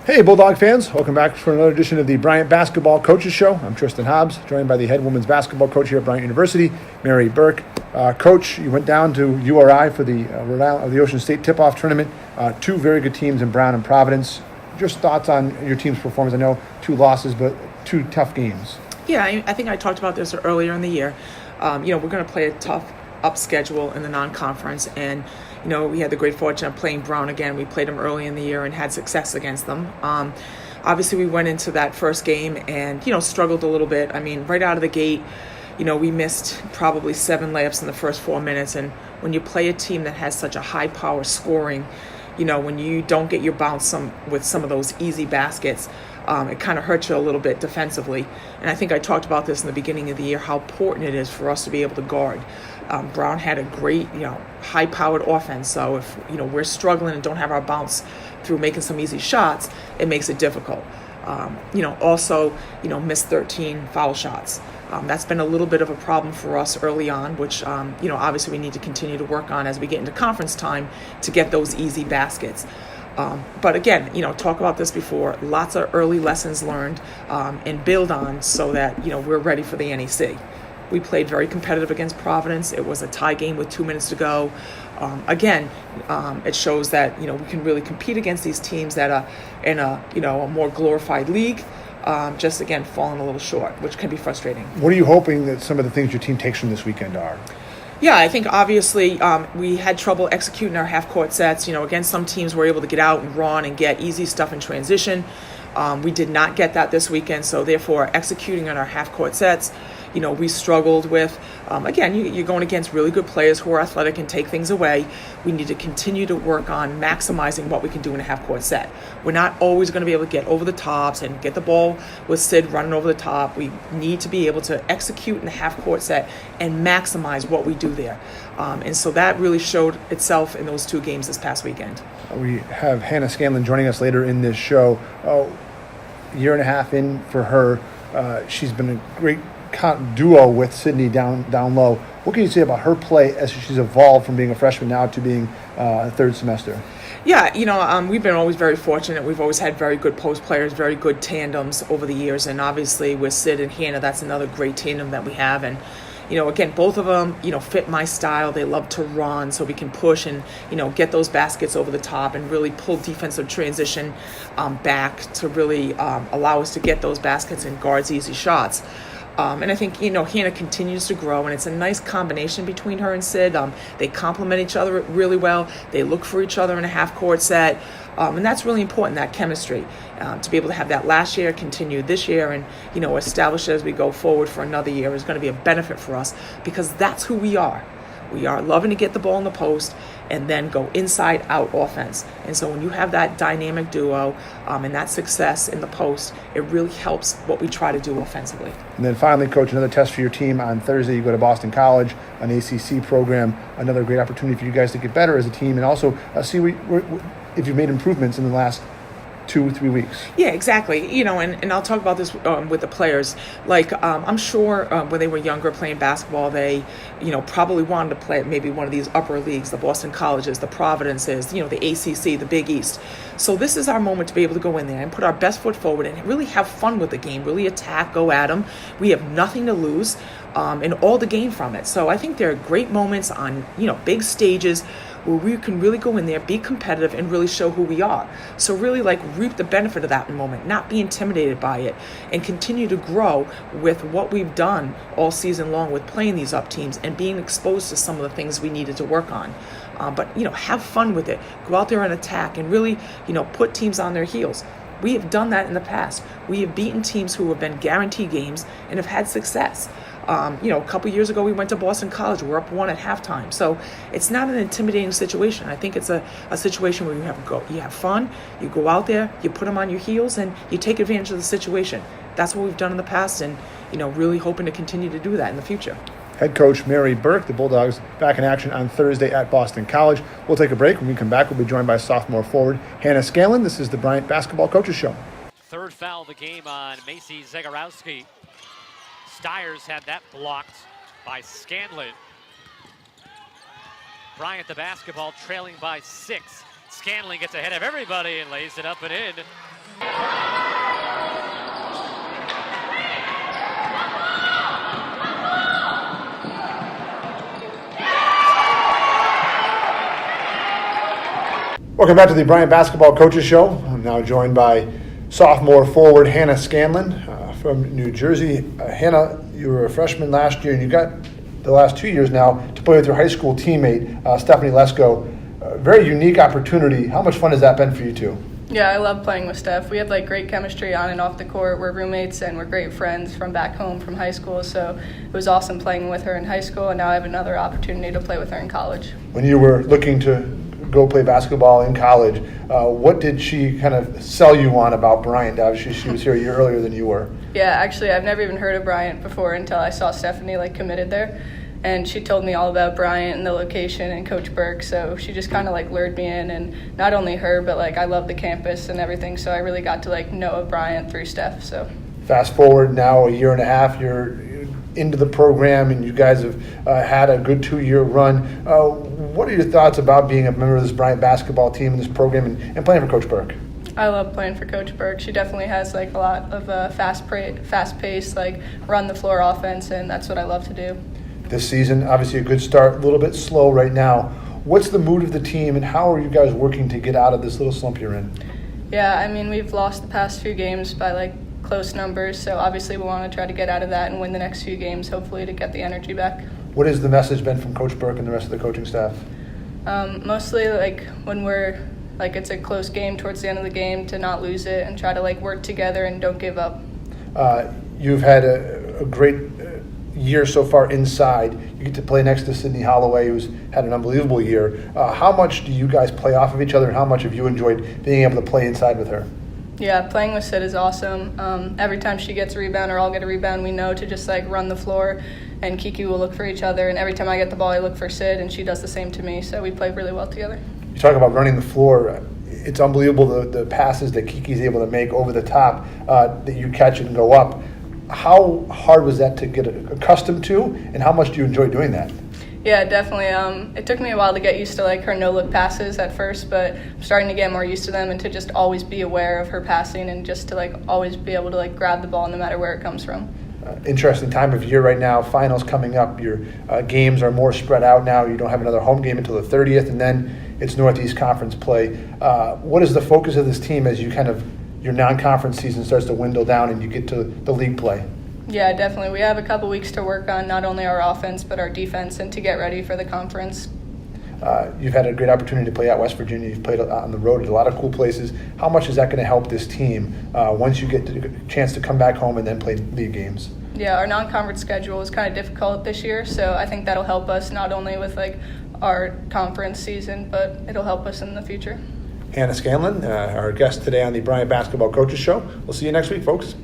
Hey, Bulldog fans. Welcome back for another edition of the Bryant Basketball Coaches Show. I'm Tristan Hobbs, joined by the head women's basketball coach here at Bryant University, Mary Burke. Coach, you went down to URI for the Ocean State tip-off tournament. Two very good teams in Brown and Providence. Just thoughts on your team's performance? I know 2 losses, but 2 tough games. Yeah, I think I talked about this earlier in the year. We're going to play a tough up schedule in the non-conference, and we had the great fortune of playing Brown again. We played them early in the year and had success against them. Obviously, we went into that first game and struggled a little bit. I mean, right out of the gate, we missed probably 7 layups in the first 4 minutes. And when you play a team that has such a high power scoring, when you don't get your bounce with some of those easy baskets, it kind of hurts you a little bit defensively. And I think I talked about this in the beginning of the year, how important it is for us to be able to guard. Brown had a great, high-powered offense. So if, we're struggling and don't have our bounce through making some easy shots, it makes it difficult. Also, missed 13 foul shots. That's been a little bit of a problem for us early on, which, obviously we need to continue to work on as we get into conference time to get those easy baskets. But again, talk about this before, lots of early lessons learned and build on so that, we're ready for the NEC. We played very competitive against Providence. It was a tie game with 2 minutes to go. It shows that, we can really compete against these teams that are in a more glorified league. Just again, falling a little short, which can be frustrating. What are you hoping that some of the things your team takes from this weekend are? Yeah, I think obviously we had trouble executing our half-court sets. Against some teams we're able to get out and run and get easy stuff in transition. We did not get that this weekend, so therefore executing on our half-court sets, we struggled with. Again, you're going against really good players who are athletic and take things away. We need to continue to work on maximizing what we can do in a half-court set. We're not always going to be able to get over the tops and get the ball with Sid running over the top. We need to be able to execute in a half-court set and maximize what we do there. And so that really showed itself in those 2 games this past weekend. We have Hannah Scanlan joining us later in this show. A year and a half in for her. She's been a great duo with Sydney down low. What can you say about her play as she's evolved from being a freshman now to being a third semester? Yeah, we've been always very fortunate. We've always had very good post players, very good tandems over the years. And obviously with Sid and Hannah, that's another great tandem that we have. And, again, both of them, fit my style. They love to run so we can push and, get those baskets over the top and really pull defensive transition back to really allow us to get those baskets and guards easy shots. And I think, Hannah continues to grow, and it's a nice combination between her and Sid. They complement each other really well. They look for each other in a half-court set. And that's really important, that chemistry, to be able to have that last year, continue this year, and, establish it as we go forward for another year is going to be a benefit for us because that's who we are. We are loving to get the ball in the post and then go inside-out offense. And so when you have that dynamic duo and that success in the post, it really helps what we try to do offensively. And then finally, Coach, another test for your team on Thursday. You go to Boston College, an ACC program, another great opportunity for you guys to get better as a team and also see if you've made improvements in the last 2-3 weeks. Yeah, exactly. And I'll talk about this with the players. Like, I'm sure when they were younger playing basketball, they, probably wanted to play at maybe one of these upper leagues, the Boston Colleges, the Providences, the ACC, the Big East. So this is our moment to be able to go in there and put our best foot forward and really have fun with the game, really attack, go at them. We have nothing to lose and all to gain from it. So I think there are great moments on, big stages where we can really go in there, be competitive, and really show who we are. So really reap the benefit of that moment, not be intimidated by it, and continue to grow with what we've done all season long with playing these up teams and being exposed to some of the things we needed to work on. But have fun with it. Go out there and attack and really, put teams on their heels. We have done that in the past. We have beaten teams who have been guaranteed games and have had success. A couple years ago, we went to Boston College. We're up 1 at halftime. So it's not an intimidating situation. I think it's a situation where you have fun, you go out there, you put them on your heels, and you take advantage of the situation. That's what we've done in the past, and, really hoping to continue to do that in the future. Head coach Mary Burke, the Bulldogs, back in action on Thursday at Boston College. We'll take a break. When we come back, we'll be joined by sophomore forward Hannah Scanlan. This is the Bryant Basketball Coaches Show. Third foul of the game on Macy Zagorowski. Stiers had that blocked by Scanlan. Bryant the basketball trailing by 6. Scanlan gets ahead of everybody and lays it up and in. Welcome back to the Bryant Basketball Coaches Show. I'm now joined by sophomore forward Hannah Scanlan from New Jersey. Hannah, you were a freshman last year, and you got the last 2 years now to play with your high school teammate, Stephanie Lesko. Very unique opportunity. How much fun has that been for you two? Yeah, I love playing with Steph. We have great chemistry on and off the court. We're roommates and we're great friends from back home from high school. So it was awesome playing with her in high school, and now I have another opportunity to play with her in college. When you were looking to go play basketball in college, what did she kind of sell you on about Bryant? Obviously, she was here a year earlier than you were. Yeah, actually, I've never even heard of Bryant before until I saw Stephanie committed there. And she told me all about Bryant and the location and Coach Burke, so she just kind of lured me in. And not only her, but I love the campus and everything, so I really got to know of Bryant through Steph. So fast forward now a year and a half, you're into the program, and you guys have had a good 2-year run. What are your thoughts about being a member of this Bryant basketball team and this program and playing for Coach Burke? I love playing for Coach Burke. She definitely has a lot of fast-paced, run the floor offense, and that's what I love to do. This season, obviously a good start, a little bit slow right now. What's the mood of the team, and how are you guys working to get out of this little slump you're in? Yeah, I mean, we've lost the past few games by close numbers, so obviously we want to try to get out of that and win the next few games, hopefully, to get the energy back. What has the message been from Coach Burke and the rest of the coaching staff? Mostly when we're it's a close game towards the end of the game, to not lose it and try to work together and don't give up. You've had a great year so far inside. You get to play next to Sydney Holloway, who's had an unbelievable year. How much do you guys play off of each other, and how much have you enjoyed being able to play inside with her? Yeah, playing with Sid is awesome. Every time she gets a rebound or I'll get a rebound, we know to just run the floor, and Kiki will look for each other. And every time I get the ball, I look for Sid, and she does the same to me. So we play really well together. You talk about running the floor. It's unbelievable the passes that Kiki's able to make over the top that you catch and go up. How hard was that to get accustomed to, and how much do you enjoy doing that? Yeah, definitely. It took me a while to get used to her no-look passes at first, but I'm starting to get more used to them, and to just always be aware of her passing, and just to always be able to grab the ball no matter where it comes from. Interesting time of year right now. Finals coming up. Your games are more spread out now. You don't have another home game until the 30th, and then it's Northeast Conference play. What is the focus of this team as your non-conference season starts to dwindle down and you get to the league play? Yeah, definitely. We have a couple weeks to work on not only our offense but our defense, and to get ready for the conference. You've had a great opportunity to play at West Virginia. You've played on the road at a lot of cool places. How much is that going to help this team once you get the chance to come back home and then play league games? Yeah, our non-conference schedule is kind of difficult this year, so I think that'll help us not only with our conference season, but it'll help us in the future. Hannah Scanlan, our guest today on the Bryant Basketball Coaches Show. We'll see you next week, folks.